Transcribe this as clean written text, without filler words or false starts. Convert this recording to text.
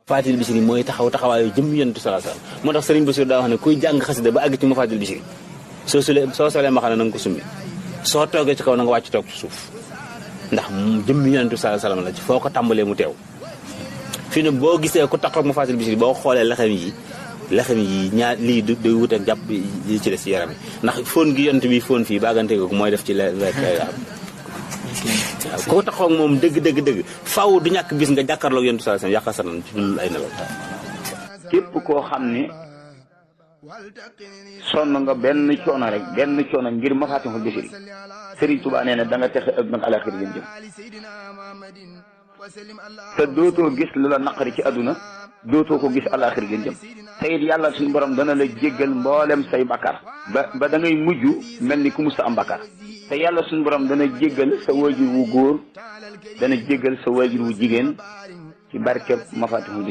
Mafaatihul Bichri mooy taxaw taxawaayu jëm Yonent sallallahu alayhi wasallam moo tax Sëriñ Bassirou daa wax ne kuy jàng xasida ba àgg ci Mafaatihul Bichri soo solee ma xam ne na nga ko summi soo toogee ci kaw na nga wàcc toog ci suuf ndax jëm Yonent sallallahu alayhi wasallam la ci foo ko tàmbalee mu teew fii ne boo gisee ku taxaw Mafaatihul Bichri boo xoolee lexem yi ñaar lii day wut ak jàpp yi ci des ci yaram yi ndax fóon gi Yonent bi fóon fii baagante ko mooy def ci waaw koo taxaw moom dëgg faaw du ñàkk bis nga jàkkaarloog Yonent sallallahu alayhi wasallam yàqa sanan ci dul ay nelaw. képp koo xam ne sonn nga benn coono ngir Mafaatihul Bichri Serigne Touba nee na da nga texe ak nag alaxira jëm te dootoo gis lu la naqari ci àdduna dootoo ko gis alaxira jëm te it yàlla suñu borom dana la jéggal mboolem say bakkaar ba da ngay mujj mel ni ku musta am bakkaar te yàlla suñu borom dana jéggal sa waajur wu góor dana jéggal sa waajur wu jigéen ci barkeb Mafaatihul Bichri